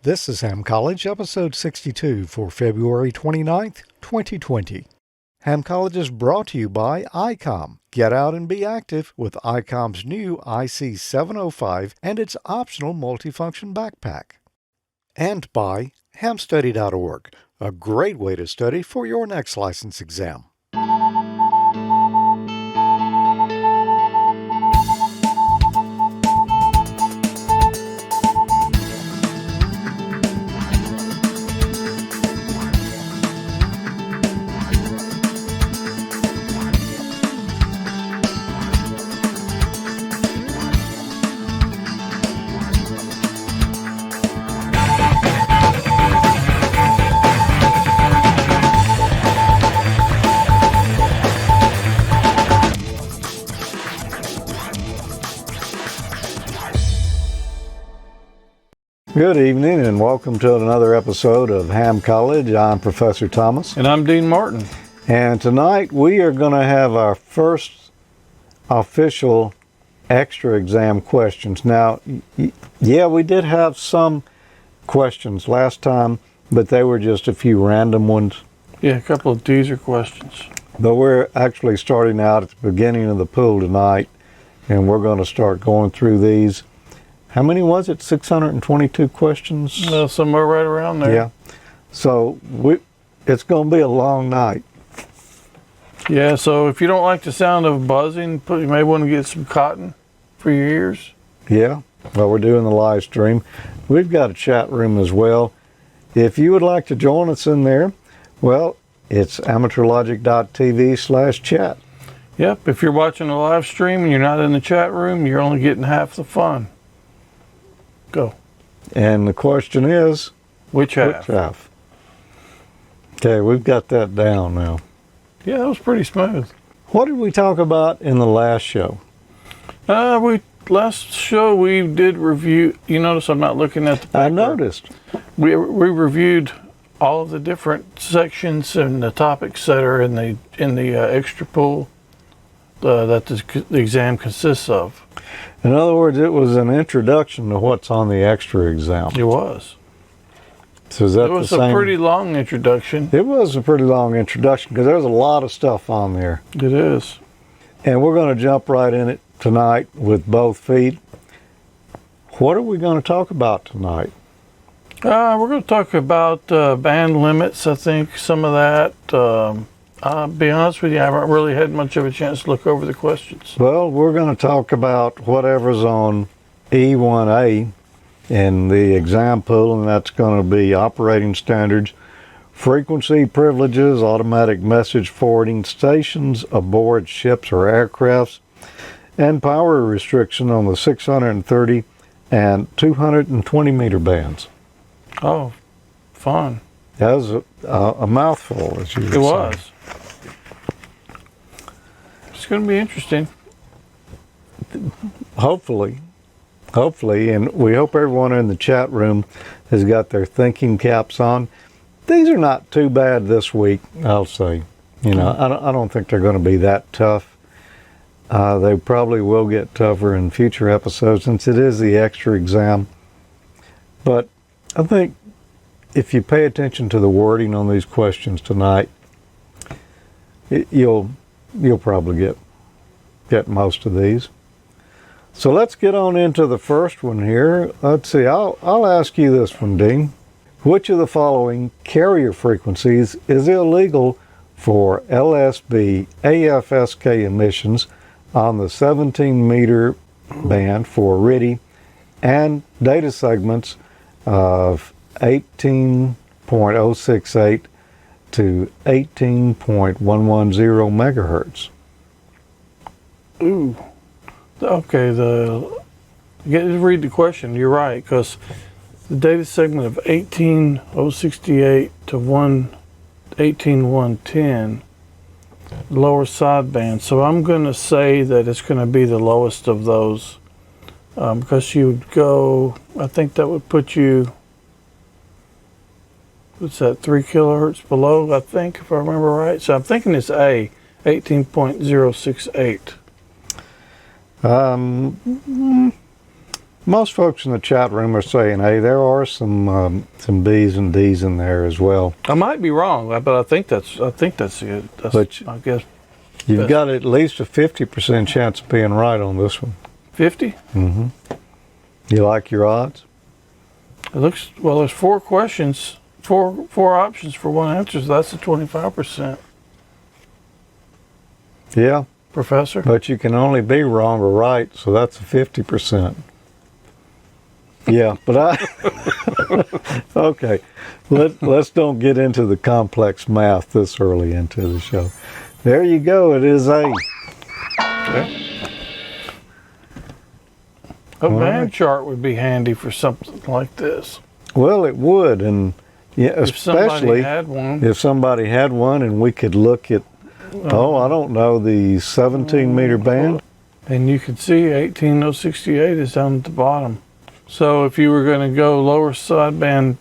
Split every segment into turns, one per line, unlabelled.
This is Ham College, episode 62 for February 29th, 2020. Ham College is brought to you by Icom. Get out and be active with Icom's new IC705 and its optional multifunction backpack. And by hamstudy.org, a great way to study for your next license exam. Good evening and welcome to another episode of Ham College. I'm Professor Thomas.
And I'm Dean Martin.
And tonight we are going to have our first official extra exam questions. Now, yeah, we did have some questions last time, but they were just a few random ones.
Yeah, a couple of teaser questions.
But we're actually starting out at the beginning of the pool tonight, and we're going to start going through these. How many was it? 622 questions?
Somewhere right around there.
Yeah. So it's going to be a long night.
Yeah, so if you don't like the sound of buzzing, you may want to get some cotton for your ears.
Yeah. Well, we're doing the live stream. We've got a chat room as well. If you would like to join us in there, well, it's AmateurLogic.TV/chat.
Yep. If you're watching a live stream and you're not in the chat room, you're only getting half the fun. Go.
And the question is,
which half?
Which half? Okay, we've got that down now.
Yeah, that was pretty smooth.
What did we talk about in the last show?
Last show we did review. You notice I'm not looking at the paper.
I noticed.
We reviewed all of the different sections and the topics that are in the extra pool that the exam consists of.
In other words, it was an introduction to what's on the extra exam.
It was.
So is that
it was a pretty long introduction.
It was a pretty long introduction because there's a lot of stuff on there.
It is. And
we're going to jump right in it tonight with both feet. What are we going to talk about tonight?
We're going to talk about band limits, I think, some of that. I'll be honest with you, I haven't really had much of a chance to look over the questions.
Well, we're going to talk about whatever's on E1A in the exam pool, and that's going to be operating standards, frequency privileges, automatic message forwarding stations aboard ships or aircrafts, and power restriction on the 630 and 220 meter bands.
Oh, fun.
That was a mouthful, as you would say.
It was. It's going to be interesting.
Hopefully, and we hope everyone in the chat room has got their thinking caps on. These are not too bad this week, I'll say. You know, I don't think they're going to be that tough. They probably will get tougher in future episodes since it is the extra exam. But I think if you pay attention to the wording on these questions tonight, you'll probably get most of these. So let's get on into the first one here. Let's see, I'll ask you this one, Dean. Which of the following carrier frequencies is illegal for LSB AFSK emissions on the 17 meter band for RTTY and data segments of 18.068 to 18.110 megahertz?
Ooh. Okay, read the question. You're right, because the data segment of 18.068 to 18.110 lower sideband. So I'm going to say that it's going to be the lowest of those, because you would go. I think that would put you. What's that? 3 kilohertz below. I think, if I remember right. So I'm thinking it's A, 18.068.
Most folks in the chat room are saying, hey, there are some B's and D's in there as well.
I might be wrong, but I think that's it.
But
I guess
you've got at least a 50% chance of being right on this one.
50.
Mm-hmm. You like your odds?
It looks well. There's 4 questions, four options for one answer. So that's a 25%.
Yeah,
Professor.
but you can only be wrong or right, so that's a 50%. Yeah, but okay. Let's don't get into the complex math this early into the show. There you go. It is A.
Okay. A band chart would be handy for something like this.
Well, it would, and yeah, especially
if
somebody had one, and we could look at, I don't know, the 17-meter band.
And you can see 18068 is down at the bottom. So if you were going to go lower sideband,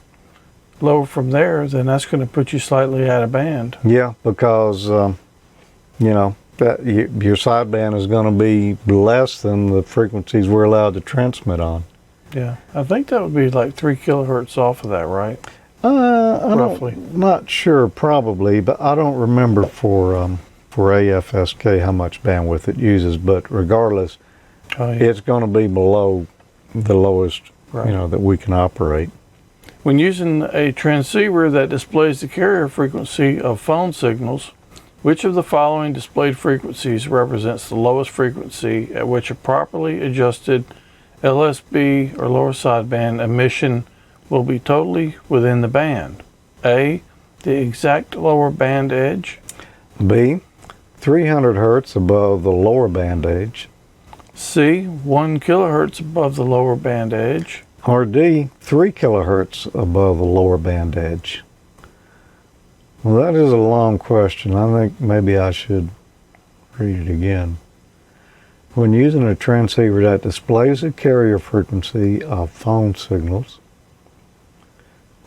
lower from there, then that's going to put you slightly out of band.
Yeah, because your sideband is going to be less than the frequencies we're allowed to transmit on.
Yeah, I think that would be like 3 kilohertz off of that, right?
Roughly. Not sure, probably, but I don't remember for AFSK how much bandwidth it uses. But regardless, it's going to be below the lowest, that we can operate.
When using a transceiver that displays the carrier frequency of phone signals, which of the following displayed frequencies represents the lowest frequency at which a properly adjusted LSB or lower sideband emission will be totally within the band? A, the exact lower band edge.
B, 300 hertz above the lower band edge.
C, 1 kilohertz above the lower band edge.
Or D, 3 kilohertz above the lower band edge. Well, that is a long question. I think maybe I should read it again. When using a transceiver that displays the carrier frequency of phone signals,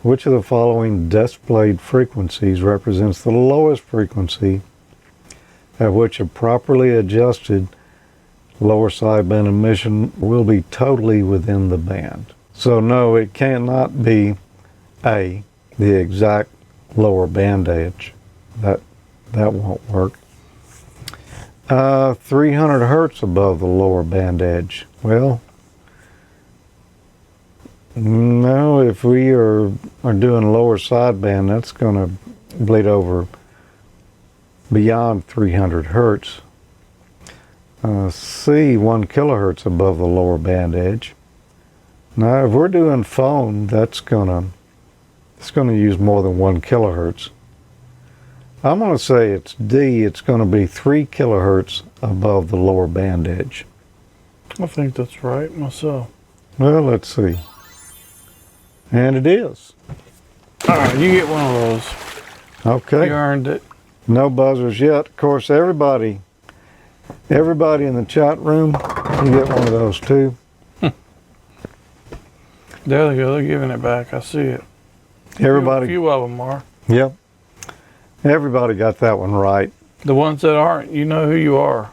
which of the following displayed frequencies represents the lowest frequency at which a properly adjusted lower sideband emission will be totally within the band? So no, it cannot be A, the exact lower band edge. That won't work. 300 hertz above the lower band edge. Well, no, if we are doing lower sideband, that's going to bleed over beyond 300 hertz. C, 1 kilohertz above the lower band edge. Now, if we're doing phone, it's going to use more than 1 kilohertz. I'm going to say it's D. It's going to be 3 kilohertz above the lower band edge.
I think that's right myself.
Well, let's see. And it is.
All right, you get one of those.
Okay.
You earned it. No
buzzers yet. Of course, everybody in the chat room, you get one of those too.
There they go. They're giving it back. I see it.
Everybody.
A few of them are.
Yep. Everybody got that one right.
The ones that aren't, you know who you are.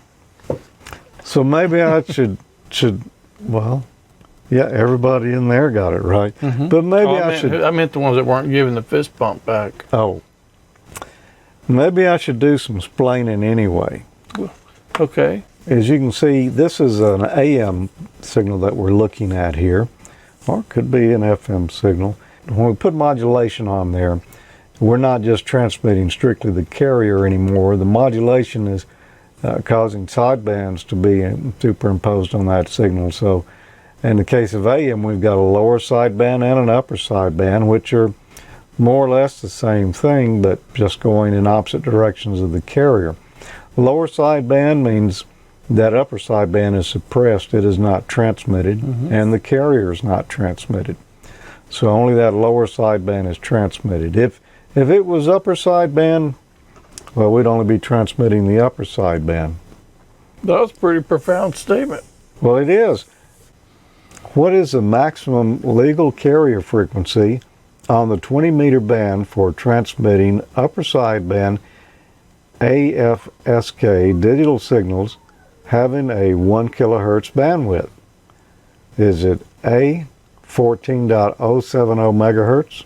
So maybe I should well, yeah, everybody in there got it right. Mm-hmm. But maybe
I meant the ones that weren't giving the fist bump back.
Oh. Maybe I should do some splaining anyway.
Okay.
As you can see, this is an AM signal that we're looking at here, or it could be an FM signal. When we put modulation on there, we're not just transmitting strictly the carrier anymore. The modulation is causing sidebands to be superimposed on that signal. So in the case of AM, we've got a lower sideband and an upper sideband, which are more or less the same thing, but just going in opposite directions of the carrier. Lower sideband means that upper sideband is suppressed. It is not transmitted, and the carrier is not transmitted. So only that lower sideband is transmitted. If it was upper sideband, well, we'd only be transmitting the upper sideband.
That was a pretty profound statement.
Well, it is. What is the maximum legal carrier frequency on the 20-meter band for transmitting upper sideband AFSK digital signals having a 1 kilohertz bandwidth? Is it A, 14.070 megahertz,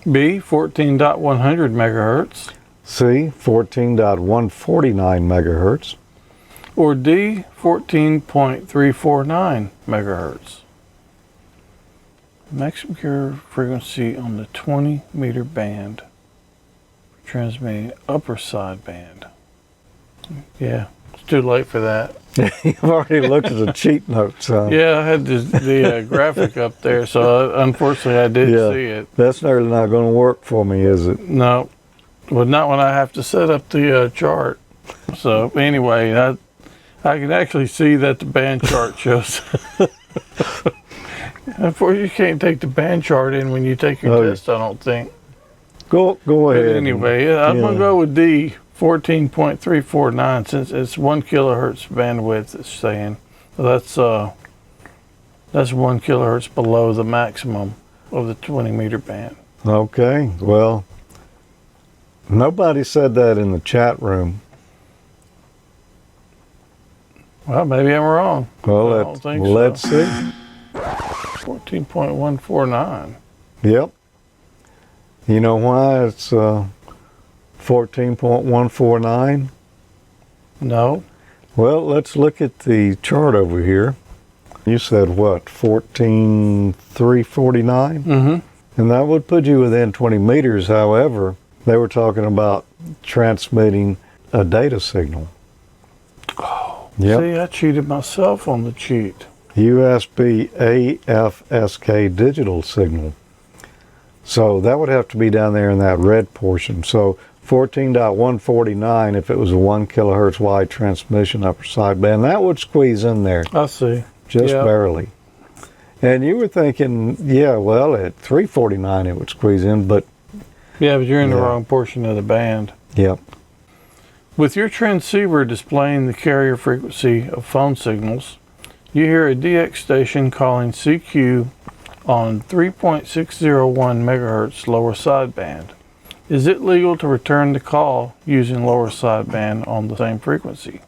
B, 14.100 megahertz,
C, 14.149 megahertz,
or D, 14.349 megahertz. Maximum carrier frequency on the 20 meter band for transmitting upper sideband. Yeah, it's too late for that.
You've already looked at the cheat notes.
Yeah, I had the graphic up there, so unfortunately I didn't see it.
That's nearly not going to work for me, is it?
No, well, not when I have to set up the chart. So anyway, I can actually see that the band chart shows. Unfortunately, you can't take the band chart in when you take your test, I don't think.
Go ahead.
But anyway, I'm going to go with D, 14.349, since it's 1 kilohertz bandwidth it's saying. So that's 1 kilohertz below the maximum of the 20 meter band.
Okay, well, nobody said that in the chat room.
Well, maybe I'm wrong.
Well, let's see.
14.149.
Yep. You know why it's 14.149?
No.
Well, let's look at the chart over here. You said what, 14.349?
Mm-hmm.
And that would put you within 20 meters. However, they were talking about transmitting a data signal.
Oh,
yep.
See, I cheated myself on the cheat.
USB AFSK digital signal. So that would have to be down there in that red portion. So 14.149, if it was a 1 kilohertz wide transmission upper sideband, that would squeeze in there.
I see.
Just barely. And you were thinking, yeah, well, at 349 it would squeeze in, but...
Yeah, but you're in the wrong portion of the band.
Yep.
With your transceiver displaying the carrier frequency of phone signals, you hear a DX station calling CQ on 3.601 megahertz lower sideband. Is it legal to return the call using lower sideband on the same frequency?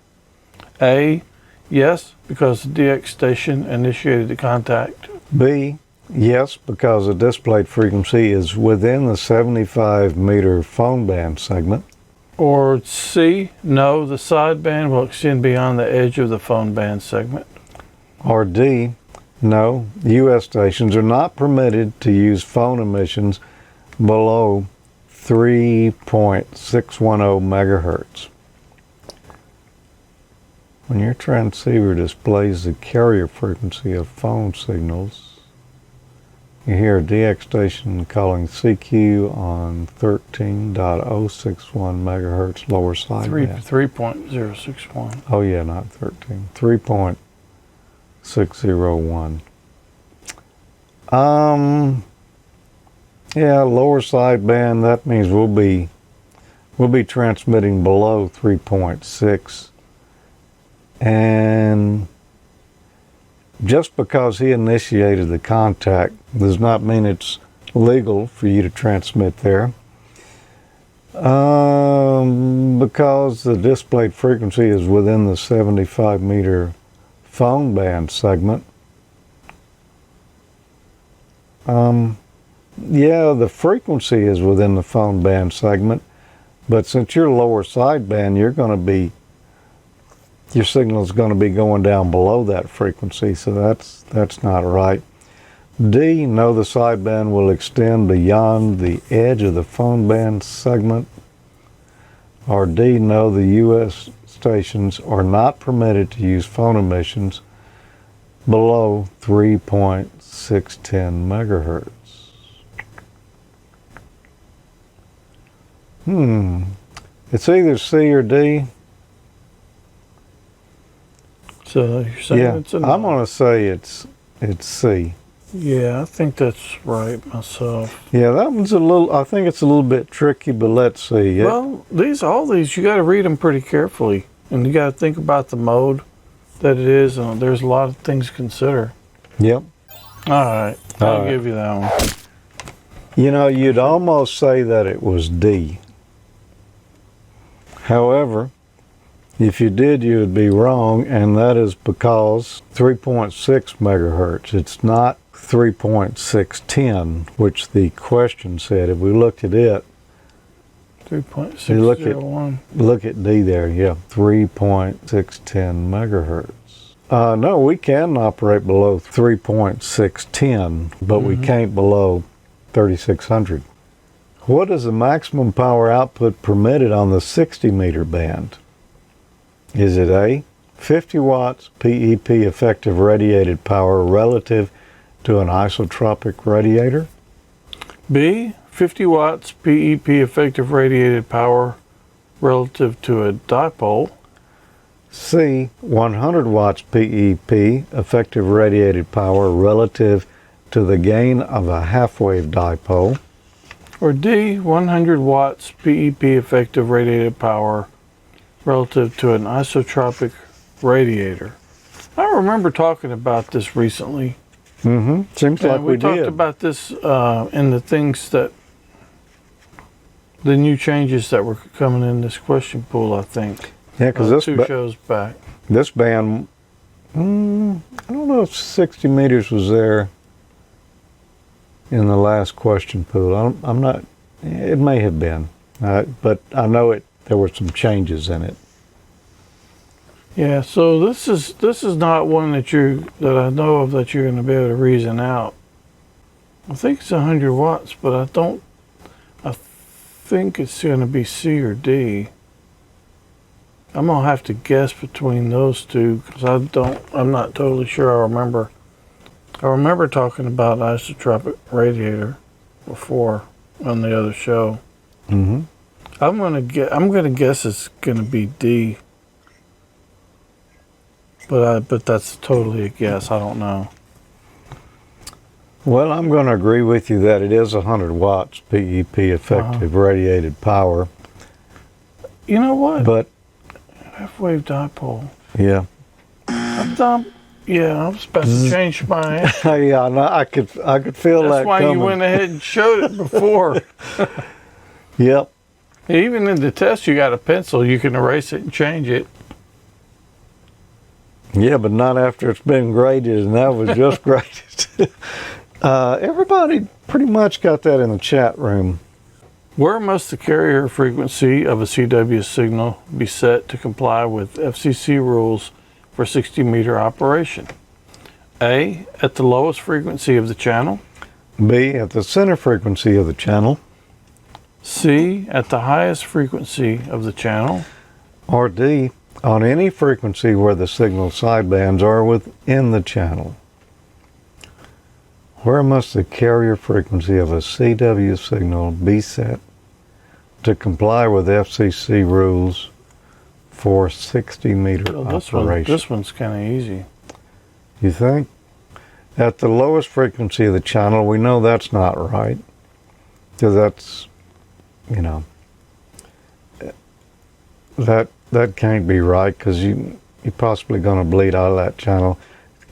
A, yes, because the DX station initiated the contact.
B, yes, because the displayed frequency is within the 75 meter phone band segment.
Or C, no, the sideband will extend beyond the edge of the phone band segment.
Or D, no, U.S. stations are not permitted to use phone emissions below 3.610 megahertz. When your transceiver displays the carrier frequency of phone signals, you hear a DX station calling CQ on 13.061 megahertz lower sideband.
3.061.
Oh yeah, not 13. 3.601. Yeah, lower sideband, that means we'll be transmitting below 3.6. And just because he initiated the contact does not mean it's legal for you to transmit there. Because the displayed frequency is within the 75 meter phone band segment. Yeah, the frequency is within the phone band segment, but since you're lower sideband, your signal is going to be going down below that frequency, so that's not right. D, no, the sideband will extend beyond the edge of the phone band segment. Or D, no, the U.S. stations are not permitted to use phone emissions below 3.610 megahertz. It's either C or D.
So you're saying it's a no.
I'm going to say it's C.
Yeah, I think that's right myself.
Yeah, that one's I think it's a little bit tricky, but let's see.
Well, all these, you got to read them pretty carefully, and you got to think about the mode that it is, and there's a lot of things to consider.
Yep.
All right, I'll give you that one.
You know, you'd almost say that it was D. However, if you did, you would be wrong, and that is because 3.6 megahertz. It's not 3.610, which the question said. If we looked at it,
3.601.
look at D there, yeah, 3.610 megahertz. No, we can operate below 3.610, but we can't below 3600. What is the maximum power output permitted on the 60 meter band? Is it A, 50 watts PEP effective radiated power relative to an isotropic radiator?
B, 50 watts PEP effective radiated power relative to a dipole.
C, 100 watts PEP effective radiated power relative to the gain of a half-wave dipole.
Or D, 100 watts PEP effective radiated power relative to an isotropic radiator. I remember talking about this recently.
Seems like we
talked
did.
about this in the things that, the new changes that were coming in this question pool, I think.
Yeah, because
two shows back.
this band, I don't know if 60 meters was there in the last question pool. I'm not, it may have been, but I know there were some changes in it.
Yeah, so this is not one that I know of that you're going to be able to reason out. I think it's 100 watts, but I think it's going to be C or D. I'm going to have to guess between those two because I'm not totally sure. I remember talking about isotropic radiator before on the other show. I'm going to guess it's going to be D. But that's totally a guess. I don't know.
Well, I'm going to agree with you that it is 100 watts PEP effective radiated power.
You know what?
But
half-wave dipole.
yeah.
Yeah, I was about to change my answer.
Yeah, no, I could feel
That's
that
why
coming.
you went ahead and showed it before.
Yep.
Even in the test, you got a pencil. You can erase it and change it.
Yeah, but not after it's been graded, and that was just graded. Everybody pretty much got that in the chat room.
Where must the carrier frequency of a CW signal be set to comply with FCC rules for 60 meter operation? A, at the lowest frequency of the channel.
B, at the center frequency of the channel.
C, at the highest frequency of the channel.
Or D, on any frequency where the signal sidebands are within the channel. Where must the carrier frequency of a CW signal be set to comply with FCC rules for 60 meter operation?
This one's kind of easy.
You think? At the lowest frequency of the channel, we know that's not right. Because that's, that can't be right because you're possibly going to bleed out of that channel.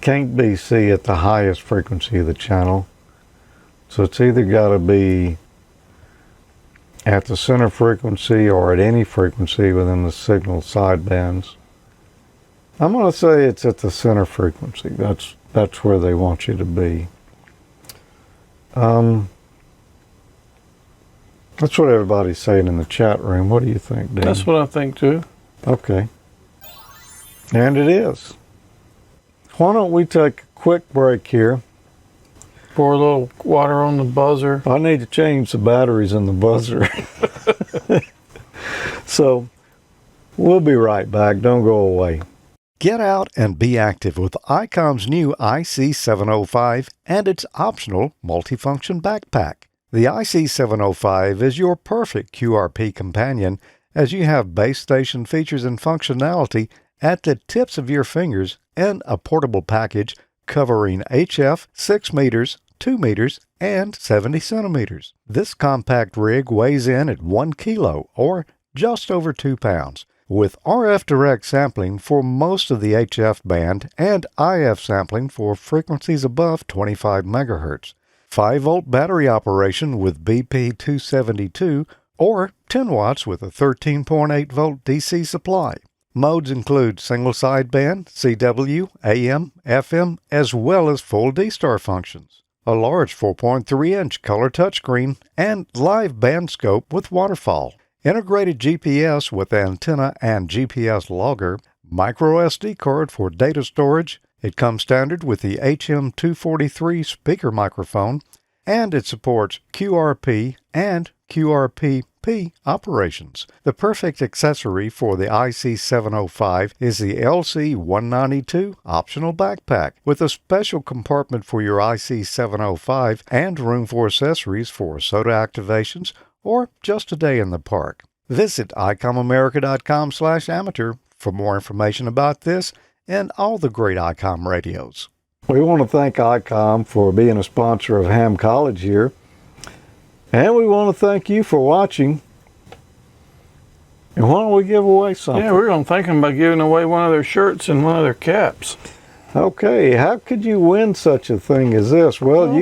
Can't be C at the highest frequency of the channel. So it's either got to be at the center frequency or at any frequency within the signal sidebands. I'm going to say it's at the center frequency. That's where they want you to be. That's what everybody's saying in the chat room. What do you think, Dan?
That's what I think too.
Okay. And it is. Why don't we take a quick break here?
Pour a little water on the buzzer.
I need to change the batteries in the buzzer. So we'll be right back. Don't go away.
Get out and be active with Icom's new IC705 and its optional multifunction backpack. The IC705 is your perfect QRP companion as you have base station features and functionality at the tips of your fingers and a portable package covering HF 6 meters, 2 meters, and 70 centimeters. This compact rig weighs in at 1 kilo or just over 2 pounds. With RF direct sampling for most of the HF band and IF sampling for frequencies above 25 megahertz. 5-volt battery operation with BP272 or 10 watts with a 13.8 volt DC supply. Modes include single sideband, CW, AM, FM, as well as full D-Star functions, a large 4.3-inch color touchscreen, and live band scope with waterfall, integrated GPS with antenna and GPS logger, micro SD card for data storage. It comes standard with the HM243 speaker microphone, and it supports QRP and QRPP operations. The perfect accessory for the IC705 is the LC192 optional backpack with a special compartment for your IC705 and room for accessories for soda activations or just a day in the park. Visit IcomAmerica.com/amateur for more information about this and all the great Icom radios.
We want to thank Icom for being a sponsor of Ham College here. And we want to thank you for watching. And why don't we give away something?
Yeah, we're going to thank them by giving away one of their shirts and one of their caps.
Okay, how could you win such a thing as this? Well,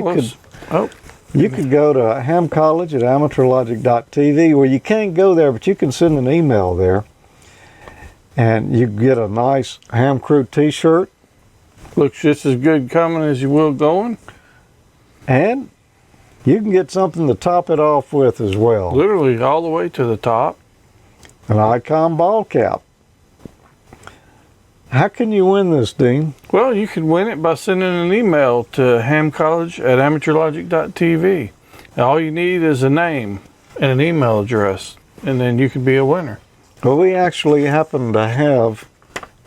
you could go to Ham College at AmateurLogic.TV, where you can't go there, but you can send an email there. And you get a nice Ham Crew t-shirt.
Looks just as good coming as you will going.
And you can get something to top it off with as well.
Literally all the way to the top.
An Icom ball cap. How can you win this, Dean?
Well, you can win it by sending an email to hamcollege at AmateurLogic.TV. All you need is a name and an email address, and then you can be a winner.
Well, we actually happen to have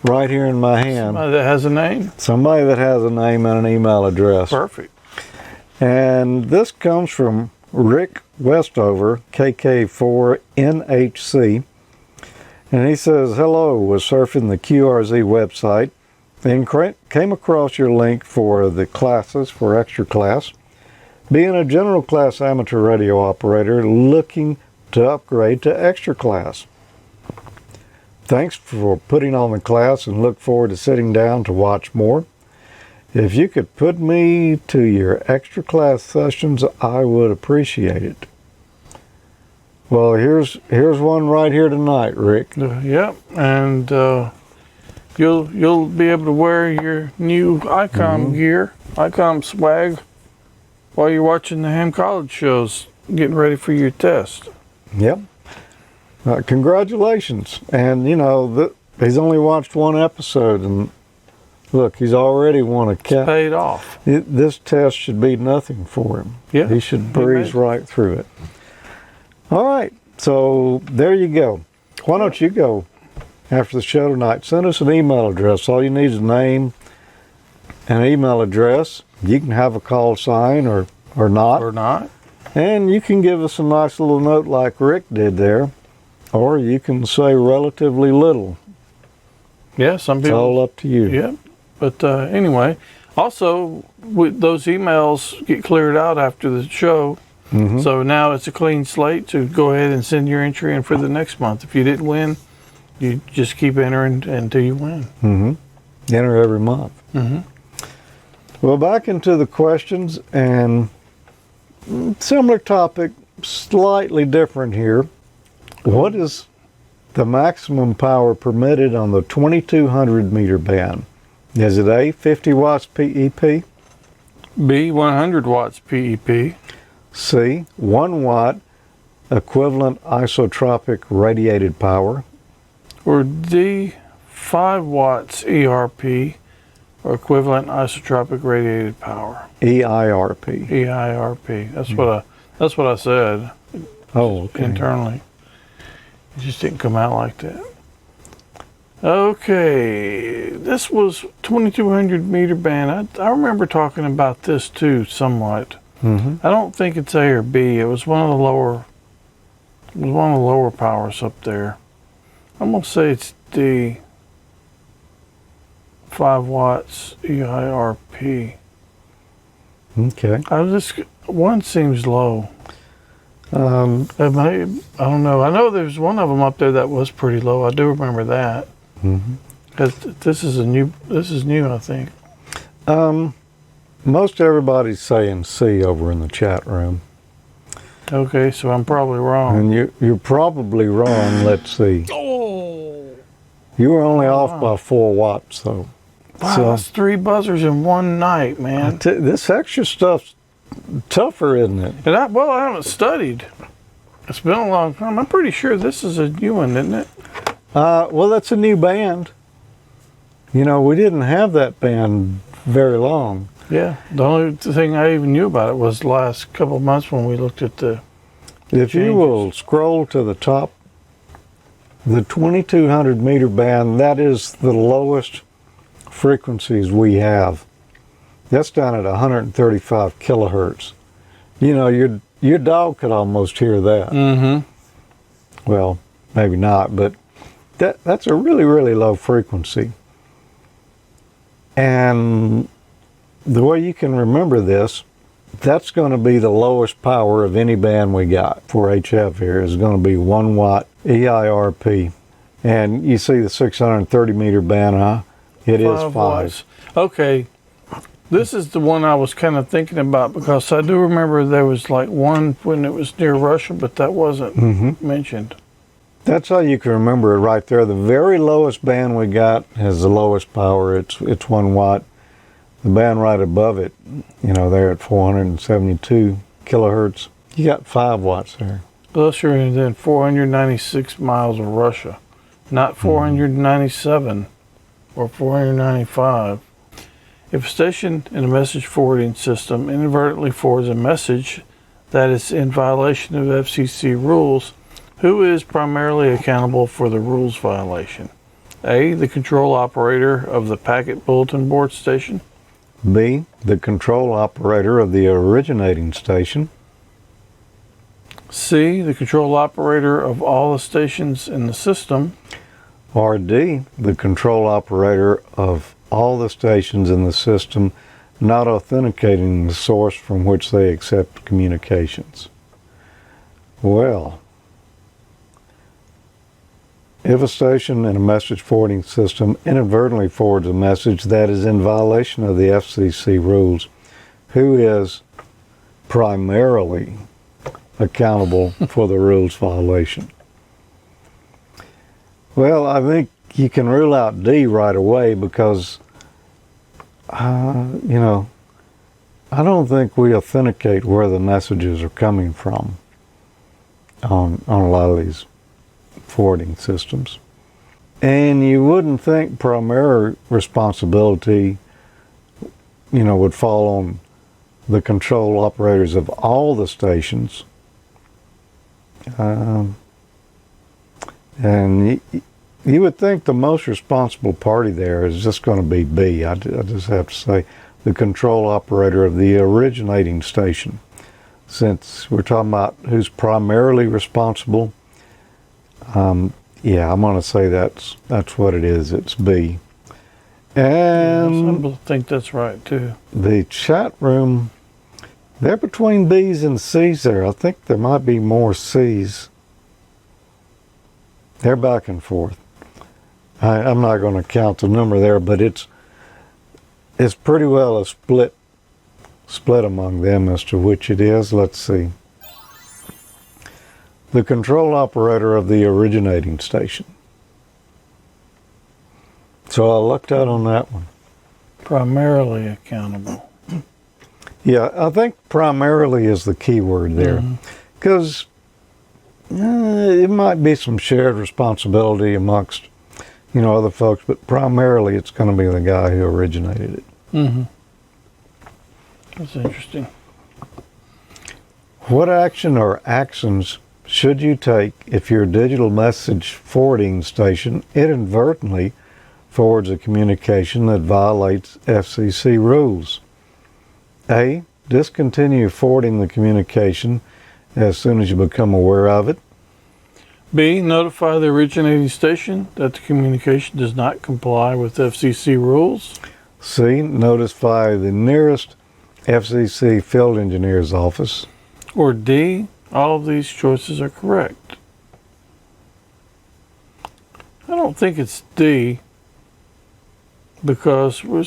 right here in my hand
Somebody that has a name?
somebody that has a name and an email address.
Perfect.
And this comes from Rick Westover, KK4NHC. And he says, hello, was surfing the QRZ website and came across your link for the classes for extra class. Being a general class amateur radio operator looking to upgrade to extra class. Thanks for putting on the class and look forward to sitting down to watch more. If you could put me to your extra class sessions, I would appreciate it. Well, here's one right here tonight, Rick.
Yep, and you'll be able to wear your new Icom gear, Icom swag, while you're watching the Ham College shows, getting ready for your test.
Yep. Congratulations. And, you know, he's only watched one episode, and look, he's already won a cap.
Paid off.
This test should be nothing for him.
Yeah.
He should breeze right through it. All right. So there you go. Why don't you go after the show tonight? Send us an email address. All you need is a name and an email address. You can have a call sign or not.
Or not.
And you can give us a nice little note like Rick did there. Or you can say relatively little.
Yeah, some
It's
people.
all up to you.
Yeah, but anyway, also those emails get cleared out after the show, so now it's a clean slate to go ahead and send your entry in for the next month. If you didn't win, you just keep entering until you win.
Enter every month. Well, back into the questions, and similar topic, slightly different here. What is the maximum power permitted on the 2200 meter band? Is it A, 50 watts PEP?
B, 100 watts PEP.
C, 1 watt equivalent isotropic radiated power?
Or D, 5 watts ERP, or equivalent isotropic radiated power.
EIRP.
EIRP. That's what I said.
Oh, okay.
Internally. It just didn't come out like that. Okay, this was 2200 meter band. I remember talking about this too somewhat. I don't think it's A or B. It was one of the lower powers up there. I'm gonna say it's D. 5 watts EIRP.
Okay.
One seems low. I don't know. I know there's one of them up there that was pretty low. I do remember that. Because this is new, I think.
Most everybody's saying C over in the chat room.
Okay, so I'm probably wrong.
And you're probably wrong. Let's see.
Oh!
You were only off by 4 watts, though.
Wow,
So-
that's 3 buzzers in one night, man.
This extra stuff's tougher, isn't it?
And I haven't studied. It's been a long time. I'm pretty sure this is a new one, isn't it?
Well, that's a new band. You know, we didn't have that band very long.
Yeah. The only thing I even knew about it was the last couple of months when we looked at the.
If you will scroll to the top, the 2200 meter band, that is the lowest frequencies we have. That's down at 135 kilohertz. You know, your dog could almost hear that.
Mm-hmm.
Well, maybe not, but that's a really, really low frequency. And the way you can remember this, that's going to be the lowest power of any band we got for HF here is going to be 1 watt EIRP. And you see the 630 meter band, huh? It is 5.
Watts. Okay. This is the one I was kind of thinking about because I do remember there was like one when it was near Russia, but that wasn't mentioned.
That's how you can remember it right there. The very lowest band we got has the lowest power. It's 1 watt. The band right above it, you know, they're at 472 kilohertz. You got 5 watts there.
Plus you're in 496 miles of Russia, not 497 or 495. If a station in a message forwarding system inadvertently forwards a message that is in violation of FCC rules, who is primarily accountable for the rules violation? A, the control operator of the packet bulletin board station.
B, the control operator of the originating station.
C, the control operator of all the stations in the system.
Or D, the control operator of all the stations in the system not authenticating the source from which they accept communications. Well, if a station in a message forwarding system inadvertently forwards a message that is in violation of the FCC rules, who is primarily accountable for the rules violation? Well, I think you can rule out D right away because, you know, I don't think we authenticate where the messages are coming from on a lot of these forwarding systems. And you wouldn't think primary responsibility, you know, would fall on the control operators of all the stations. And you would think the most responsible party there is just going to be B. I just have to say the control operator of the originating station. Since we're talking about who's primarily responsible, yeah, I'm going to say that's what it is. It's B. And
Some people think that's right too.
the chat room, they're between B's and C's there. I think there might be more C's. They're back and forth. I'm not going to count the number there, but it's pretty well a split among them as to which it is. Let's see. The control operator of the originating station. So I lucked out on that one.
Primarily accountable.
Yeah, I think primarily is the key word there. Because it might be some shared responsibility amongst, you know, other folks, but primarily it's going to be the guy who originated it.
Mm-hmm. That's interesting.
What action or actions should you take if your digital message forwarding station inadvertently forwards a communication that violates FCC rules? A, discontinue forwarding the communication as soon as you become aware of it.
B, notify the originating station that the communication does not comply with FCC rules.
C, notify the nearest FCC field engineer's office.
Or D, all of these choices are correct. I don't think it's D because we're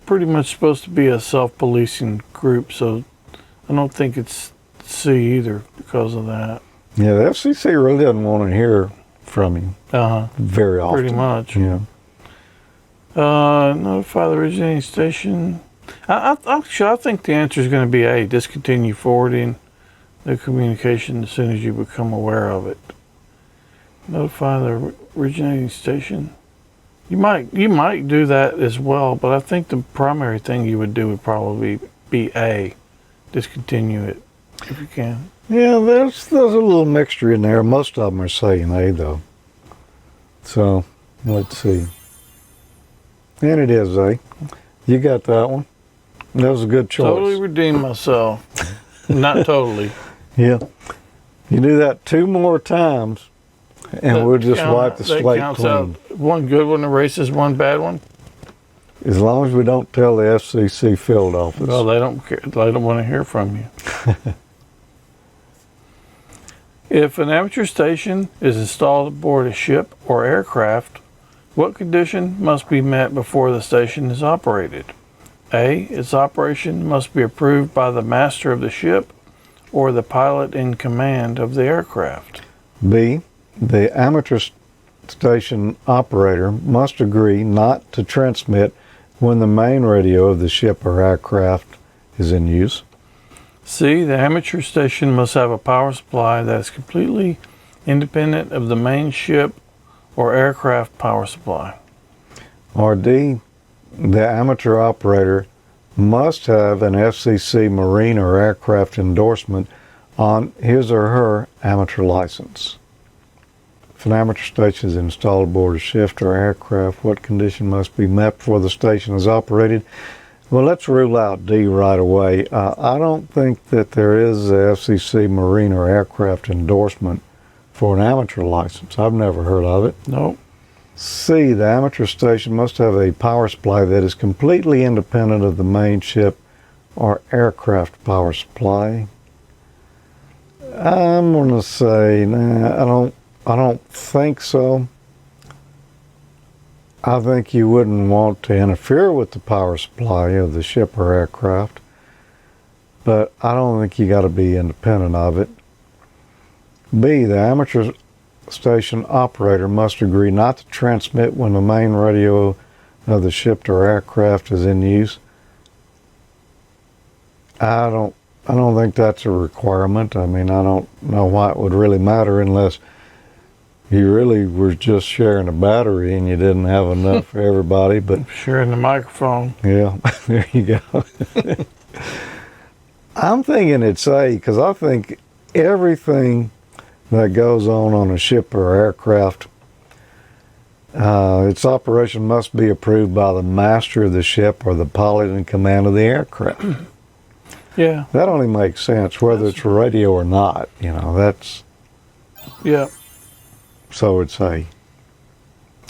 pretty much supposed to be a self-policing group, so I don't think it's C either because of that.
Yeah, the FCC really doesn't want to hear from you
Uh-huh.
very often.
Pretty much.
Yeah.
Notify the originating station. Actually, I think the answer is going to be A. Discontinue forwarding the communication as soon as you become aware of it. Notify the originating station. You might do that as well, but I think the primary thing you would do would probably be A. Discontinue it if you can.
Yeah, there's a little mixture in there. Most of them are saying A, though. So, let's see. And it is A. You got that one. That was a good choice.
Totally redeemed myself. Not totally.
Yeah. You do that 2 more times, and we'll just wipe the slate
counts
clean.
out one good one erases one bad one.
As long as we don't tell the FCC field office.
Well, they don't care. They don't want to hear from you. If an amateur station is installed aboard a ship or aircraft, what condition must be met before the station is operated? A. Its operation must be approved by the master of the ship or the pilot in command of the aircraft.
B. The amateur station operator must agree not to transmit when the main radio of the ship or aircraft is in use.
C. The amateur station must have a power supply that is completely independent of the main ship or aircraft power supply.
Or D. The amateur operator must have an FCC marine or aircraft endorsement on his or her amateur license. If an amateur station is installed aboard a ship or aircraft, what condition must be met before the station is operated? Well, let's rule out D right away. I don't think that there is a FCC marine or aircraft endorsement for an amateur license. I've never heard of it.
Nope.
C, the amateur station must have a power supply that is completely independent of the main ship or aircraft power supply. I'm going to say, nah, I don't think so. I think you wouldn't want to interfere with the power supply of the ship or aircraft, but I don't think you got to be independent of it. B, the amateur station operator must agree not to transmit when the main radio of the ship or aircraft is in use. I don't think that's a requirement. I mean, I don't know why it would really matter unless you really were just sharing a battery and you didn't have enough for everybody. But
Sharing the microphone.
yeah, there you go. I'm thinking it's A, because I think everything that goes on a ship or aircraft, its operation must be approved by the master of the ship or the pilot in command of the aircraft.
Yeah.
That only makes sense, whether it's radio or not. You know, that's,
Yeah.
so it's A.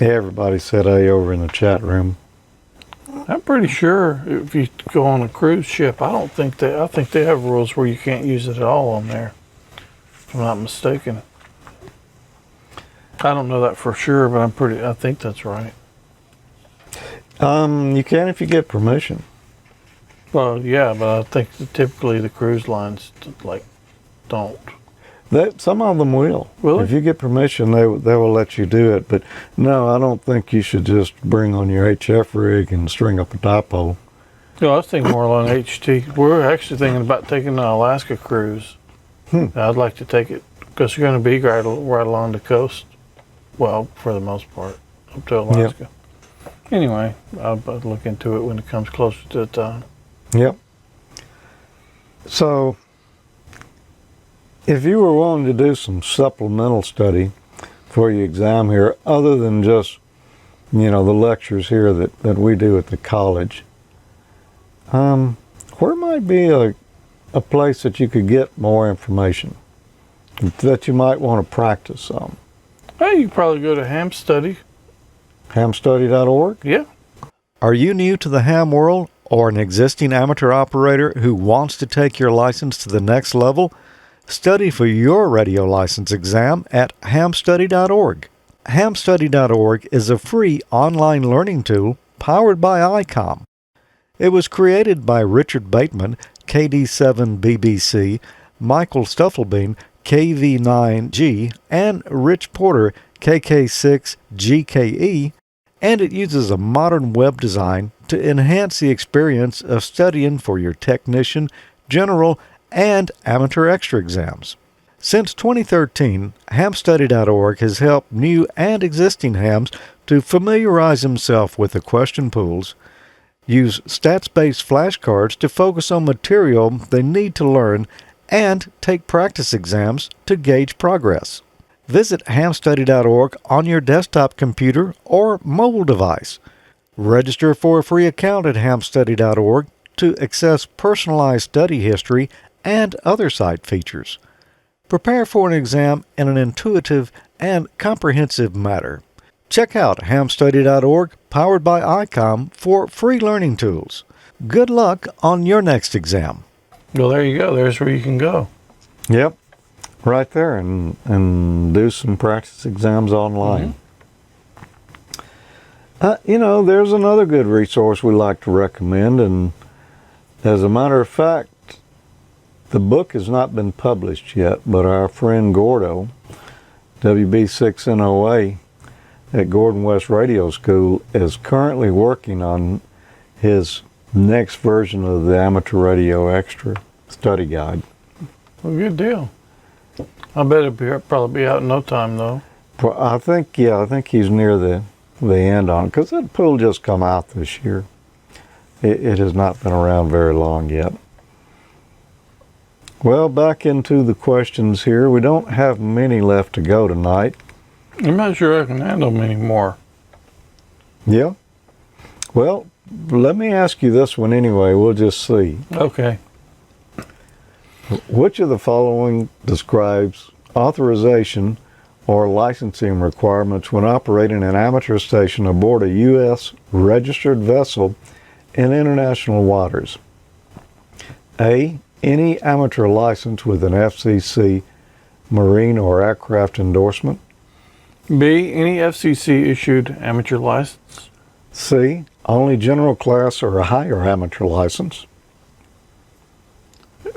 Everybody said A over in the chat room.
I'm pretty sure if you go on a cruise ship, I think they have rules where you can't use it at all on there. If I'm not mistaken. I don't know that for sure, but I think that's right.
You can if you get permission.
Well, yeah, but I think that typically the cruise lines don't.
Some of them will.
Will
If you get permission, they will let you do it. But no, I don't think you should just bring on your HF rig and string up a dipole.
No, I was thinking more along HT. We're actually thinking about taking an Alaska cruise. I'd like to take it because you're going to be right along the coast. Well, for the most part, up to Alaska. Yep. Anyway, I'll look into it when it comes closer to the time.
Yep. So, if you were willing to do some supplemental study for your exam here, other than just, the lectures here that we do at the college, where might be a place that you could get more information that you might want to practice on?
Hey, you probably go to Ham Study.
Hamstudy.org?
Yeah.
Are you new to the ham world or an existing amateur operator who wants to take your license to the next level? Study for your radio license exam at hamstudy.org. Hamstudy.org is a free online learning tool powered by Icom. It was created by Richard Bateman, KD7BBC, Michael Stufflebean, KV9G and Rich Porter KK6GKE, and it uses a modern web design to enhance the experience of studying for your technician, general, and amateur extra exams. Since 2013, hamstudy.org has helped new and existing hams to familiarize themselves with the question pools, use stats-based flashcards to focus on material they need to learn, and take practice exams to gauge progress. Visit hamstudy.org on your desktop computer or mobile device. Register for a free account at hamstudy.org to access personalized study history and other site features. Prepare for an exam in an intuitive and comprehensive manner. Check out hamstudy.org, powered by Icom, for free learning tools. Good luck on your next exam.
Well, there you go. There's where you can go.
Yep, right there, and do some practice exams online. There's another good resource we like to recommend, and as a matter of fact, the book has not been published yet, but our friend Gordo, WB6NOA at Gordon West Radio School, is currently working on his next version of the Amateur Radio Extra study guide.
Well, good deal. I bet it'll probably be out in no time, though.
I think he's near the end on it, because that pool just come out this year. It has not been around very long yet. Well, back into the questions here. We don't have many left to go tonight.
I'm not sure I can handle many more.
Yeah? Well, let me ask you this one anyway. We'll just see.
Okay.
Which of the following describes authorization or licensing requirements when operating an amateur station aboard a U.S. registered vessel in international waters? A. Any amateur license with an FCC marine or aircraft endorsement.
B. Any FCC issued amateur license.
C. Only general class or a higher amateur license.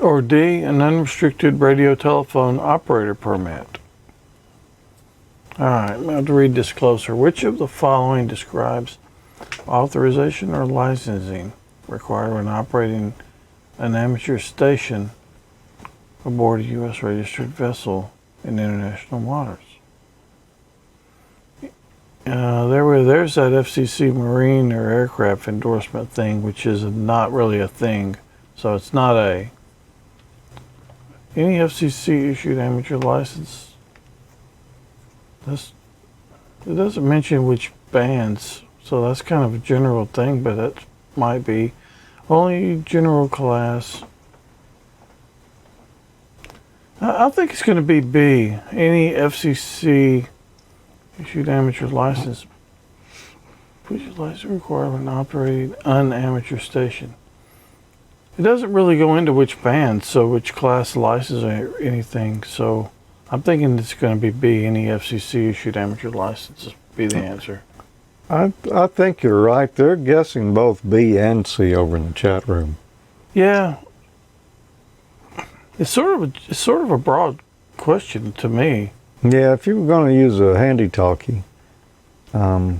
Or D. An unrestricted radio telephone operator permit. All right, I'm going to read this closer. Which of the following describes authorization or licensing required when operating an amateur station aboard a U.S. registered vessel in international waters? There's that FCC marine or aircraft endorsement thing, which is not really a thing, so it's not A. Any FCC issued amateur license. It doesn't mention which bands, so that's kind of a general thing, but it might be. Only general class. I think it's going to be B. Any FCC issued amateur license. Which is license requirement operating an amateur station. It doesn't really go into which band, so which class license or anything. So I'm thinking it's going to be B. Any FCC issued amateur license be the answer.
I think you're right. They're guessing both B and C over in the chat room.
Yeah. It's sort of a broad question to me.
Yeah, if you were going to use a handy talkie, or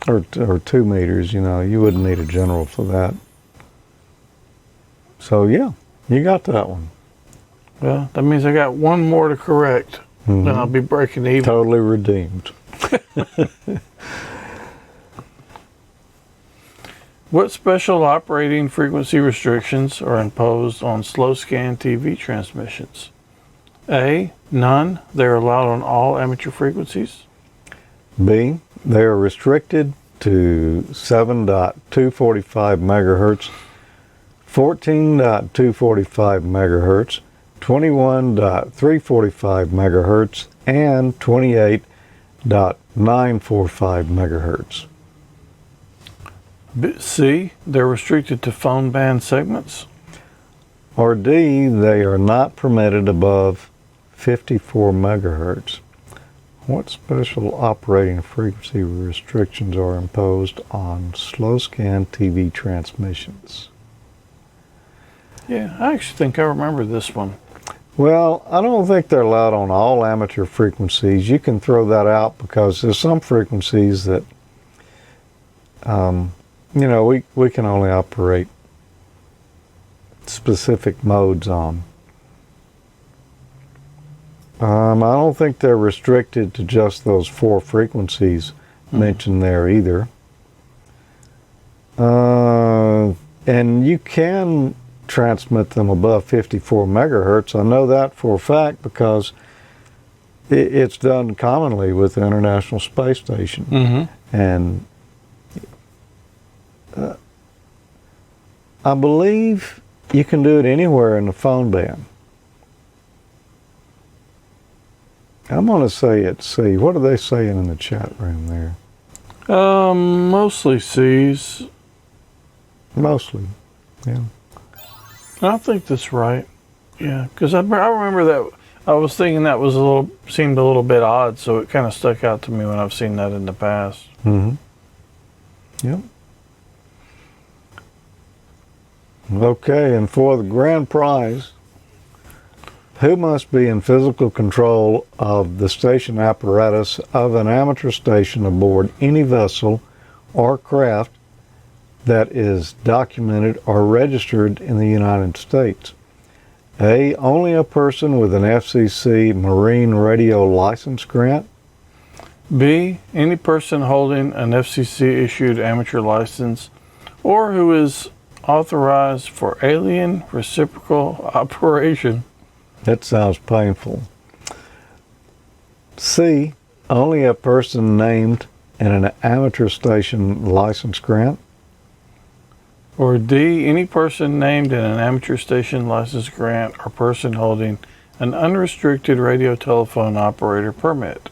2 meters, you wouldn't need a general for that. So yeah, you got that one.
Well, that means I got one more to correct, then I'll be breaking even.
Totally redeemed.
What special operating frequency restrictions are imposed on slow scan TV transmissions? A. None. They are allowed on all amateur frequencies.
B. They are restricted to 7.245 megahertz, 14.245 megahertz, 21.345 megahertz, and 28.945 megahertz.
C. They're restricted to phone band segments.
Or D. They are not permitted above 54 megahertz. What special operating frequency restrictions are imposed on slow scan TV transmissions?
Yeah, I actually think I remember this one.
Well, I don't think they're allowed on all amateur frequencies. You can throw that out because there's some frequencies that, we can only operate specific modes on. I don't think they're restricted to just those 4 frequencies mentioned there either. And you can transmit them above 54 megahertz. I know that for a fact because it's done commonly with the International Space Station.
Mm-hmm.
And I believe you can do it anywhere in the phone band. I'm going to say it's C. What are they saying in the chat room there?
Mostly C's.
Mostly, yeah.
I think that's right. Yeah, because I remember that I was thinking that was seemed a little bit odd, so it kind of stuck out to me when I've seen that in the past.
Mm-hmm. Yep. Okay, and for the grand prize, who must be in physical control of the station apparatus of an amateur station aboard any vessel or craft that is documented or registered in the United States? A, only a person with an FCC Marine Radio license grant.
B, any person holding an FCC issued amateur license or who is authorized for alien reciprocal operation.
That sounds painful. C, only a person named in an amateur station license grant.
Or D, any person named in an amateur station license grant or person holding an unrestricted radio telephone operator permit.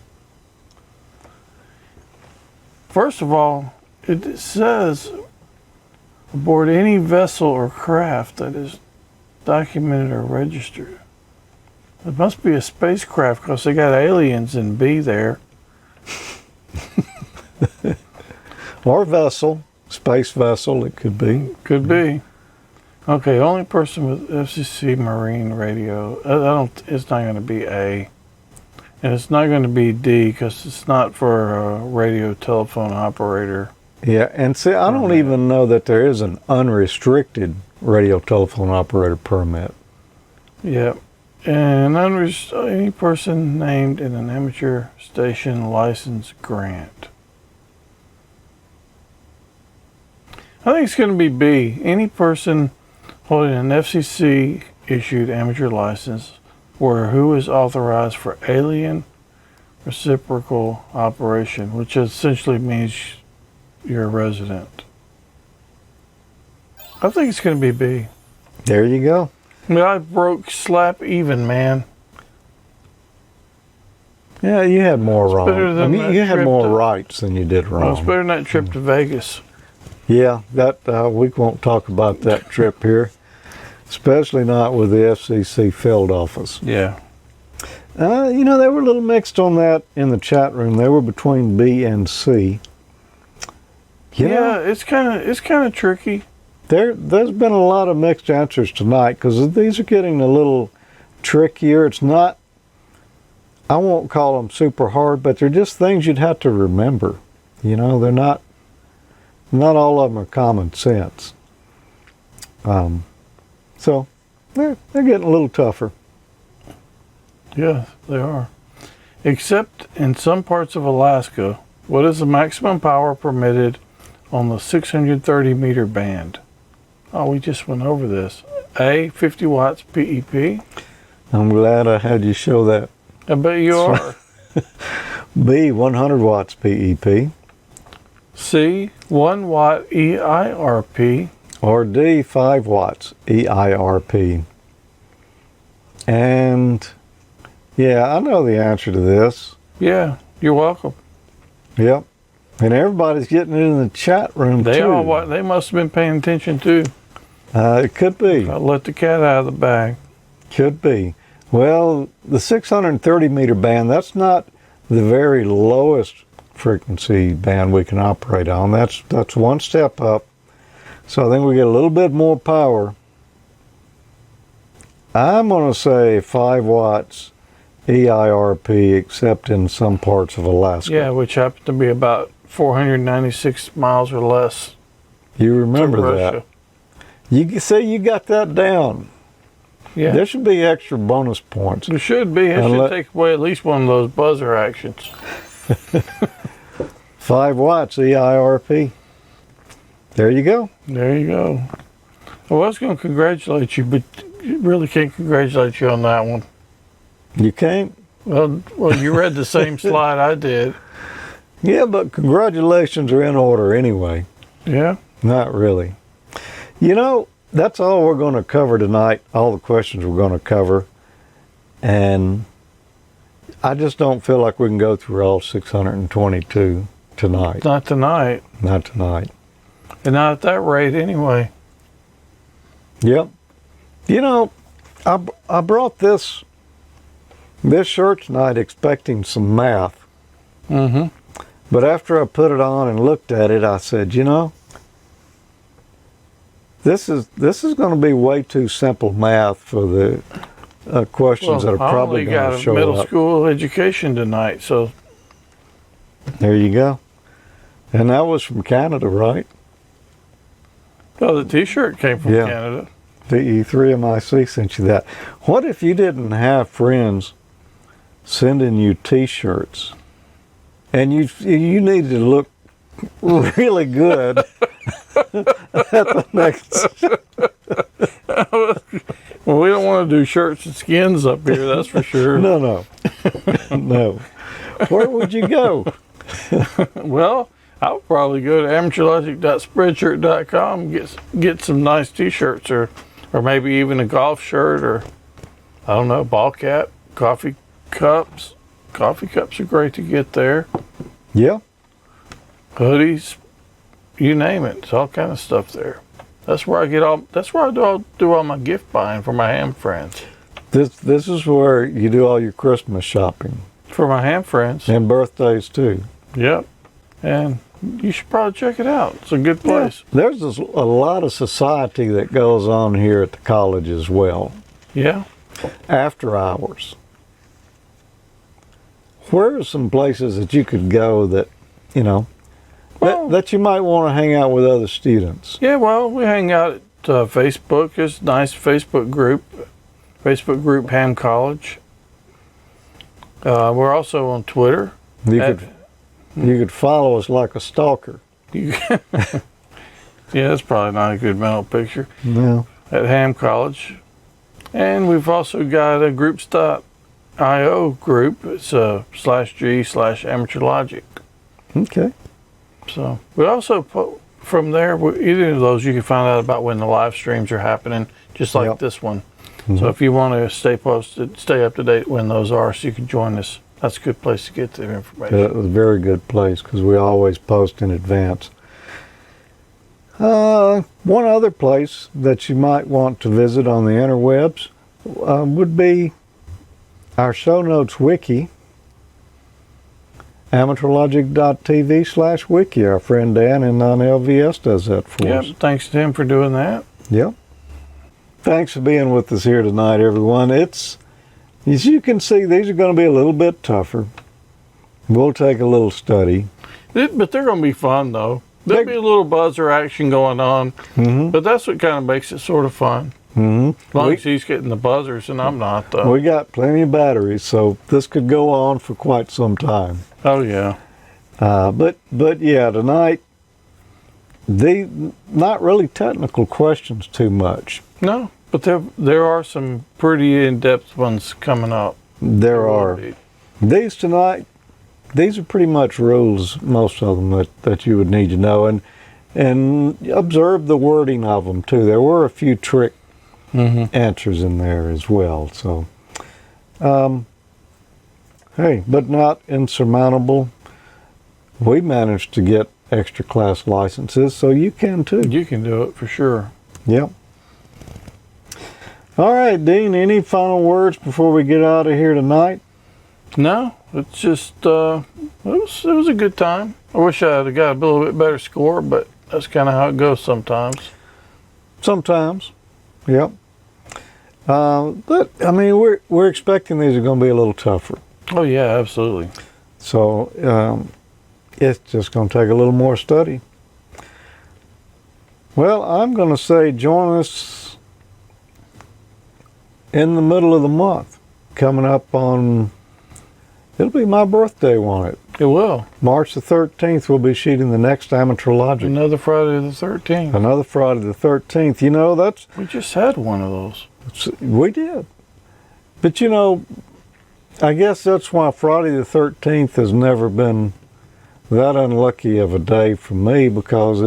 First of all, it says aboard any vessel or craft that is documented or registered. It must be a spacecraft because they got aliens in B there.
Or vessel. Space vessel, it could be.
Could be. Okay, only person with FCC Marine Radio. It's not going to be A. And it's not going to be D because it's not for a radio telephone operator.
Yeah, and see, I don't even know that there is an unrestricted radio telephone operator permit.
Yeah. And any person named in an amateur station license grant. I think it's going to be B. Any person holding an FCC issued amateur license or who is authorized for alien reciprocal operation, which essentially means you're a resident. I think it's going to be B.
There you go.
I mean, I broke slap even, man.
Yeah, you had more wrong.
better than that
you had
trip
more
to-
rights than you did
Well, it's
wrong.
better than that trip to Vegas.
Yeah, that we won't talk about that trip here, especially not with the FCC field office.
Yeah.
They were a little mixed on that in the chat room. They were between B and C.
Yeah, it's kind of tricky.
There's been a lot of mixed answers tonight because these are getting a little trickier. It's not, I won't call them super hard, but they're just things you'd have to remember. They're not all of them are common sense. So they're getting a little tougher.
Yeah, they are. Except in some parts of Alaska, what is the maximum power permitted on the 630 meter band? Oh, we just went over this. A, 50 watts PEP.
I'm glad I had you show that.
I bet you are.
B, 100 watts PEP.
C, 1 watt EIRP.
Or D, 5 watts EIRP. And yeah, I know the answer to this.
Yeah, you're welcome.
Yep. And everybody's getting it in the chat room too.
They must have been paying attention too.
It could be.
I let the cat out of the bag.
Could be. Well, the 630 meter band, that's not the very lowest frequency band we can operate on. That's one step up. So I think we get a little bit more power I'm going to say 5 watts EIRP, except in some parts of Alaska.
Yeah, which happened to be about 496 miles or less.
You remember
to
that.
Russia.
You say you got that down.
Yeah.
There should be extra bonus points.
There should be. It should take away at least one of those buzzer actions.
5 watts EIRP. There you go.
There you go. I was going to congratulate you, but really can't congratulate you on that one.
You can't?
Well, you read the same slide I did.
Yeah, but congratulations are in order anyway.
Yeah?
Not really. You know, that's all we're going to cover tonight, all the questions we're going to cover. And I just don't feel like we can go through all 622 tonight.
Not tonight.
Not tonight.
And not at that rate anyway.
Yep. You know, I brought this shirt tonight expecting some math.
Mm-hmm.
But after I put it on and looked at it, I said, you know, this is going to be way too simple math for the questions that are probably going to show
up. I only got a middle
up.
school education tonight, so.
There you go. And that was from Canada, right?
Oh, the T-shirt came from
Yeah.
Canada.
The E3MIC sent you that. What if you didn't have friends sending you T-shirts, and you needed to look really good at the next?
Well, we don't want to do shirts and skins up here, that's for sure.
No. No. Where would you go?
Well, I would probably go to AmateurLogic.Spreadshirt.com and get some nice T-shirts or maybe even a golf shirt or, I don't know, ball cap, coffee cups. Coffee cups are great to get there.
Yeah.
Hoodies, you name it. It's all kind of stuff there. That's where I do all my gift buying for my ham friends.
This is where you do all your Christmas shopping.
For my ham friends.
And birthdays too.
Yep. And you should probably check it out. It's a good place.
Yeah. There's a lot of society that goes on here at the college as well.
Yeah.
After hours. Where are some places that you could go that, you know, that you might want to hang out with other students?
Yeah, well, we hang out at Facebook. There's a nice Facebook group Ham College. We're also on Twitter.
You could follow us like a stalker.
Yeah, that's probably not a good mental picture.
No.
At Ham College. And we've also got a groups.io group. It's /G/AmateurLogic.
Okay.
So we also from there, either of those, you can find out about when the live streams are happening, just like this one. Mm-hmm. So if you want to stay posted, stay up to date when those are, so you can join us. That's a good place to get the information.
It was a very good place because we always post in advance. One other place that you might want to visit on the interwebs would be our show notes wiki. AmateurLogic.TV/wiki. Our friend Dan in non-LVS does that for us.
Yep, thanks to him for doing that.
Yep. Thanks for being with us here tonight, everyone. As you can see, these are going to be a little bit tougher. We'll take a little study.
But they're going to be fun, though. There'll be a little buzzer action going on, but that's what kind of makes it sort of fun. As long as he's getting the buzzers and I'm not, though.
We got plenty of batteries, so this could go on for quite some time.
Oh, yeah.
But yeah, tonight, not really technical questions too much.
No, but there are some pretty in-depth ones coming up.
There are. These tonight, these are pretty much rules, most of them, that you would need to know. And observe the wording of them, too. There were a few trick answers in there as well. So, hey, but not insurmountable. We managed to get extra class licenses, so you can too.
You can do it for sure.
Yep. All right, Dean, any final words before we get out of here tonight?
No, it's just, it was a good time. I wish I had got a little bit better score, but that's kind of how it goes sometimes.
Sometimes, yep. But I mean, we're expecting these are going to be a little tougher.
Oh yeah, absolutely.
So it's just going to take a little more study. Well, I'm going to say join us in the middle of the month, coming up on, it'll be my birthday, won't it?
It will.
March the 13th, we'll be shooting the next Amateur Logic.
Another Friday the 13th.
Another Friday the 13th. You know,
We just had one of those.
we did. But you know, I guess that's why Friday the 13th has never been that unlucky of a day for me, because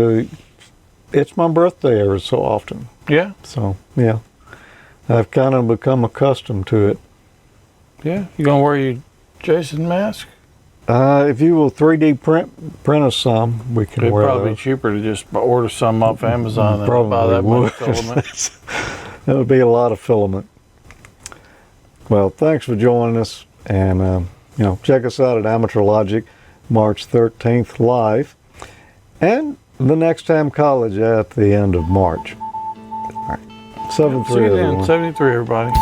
it's my birthday every so often.
Yeah.
So, yeah, I've kind of become accustomed to it.
Yeah. You gonna wear your Jason mask?
If you will 3D print us some, we can
It'd
wear
probably be
those.
cheaper to just order some off Amazon than
Probably
buy that
would.
much filament.
That would be a lot of filament. Well, thanks for joining us, and you know, check us out at Amateur Logic, March 13th live, and the next time college at the end of March. All right, 7-3
See you then.
everyone.
73, everybody.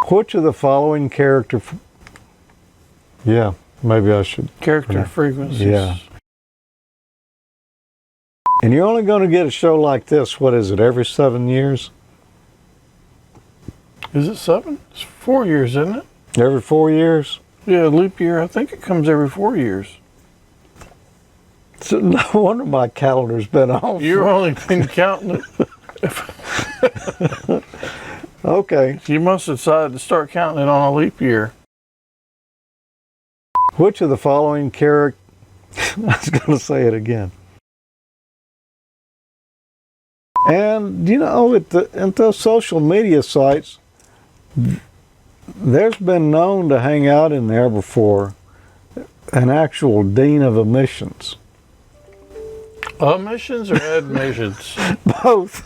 Which of the following yeah, maybe I should.
Character frequencies.
Yeah. And you're only going to get a show like this, what is it, every 7 years?
Is it 7? It's 4 years, isn't it?
Every 4 years?
Yeah, leap year. I think it comes every 4 years.
So no wonder my calendar's been off.
You've only been counting it.
Okay.
You must have decided to start counting it on a leap year.
Which of the following I was going to say it again. And, you know, at those social media sites, there's been known to hang out in there before an actual dean of admissions.
Omissions or admissions?
Both.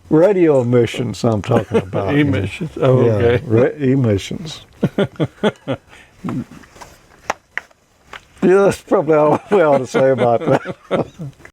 Radio emissions I'm talking about.
Emissions. Oh,
Yeah,
okay.
emissions. Yeah, that's probably all we ought to say about that.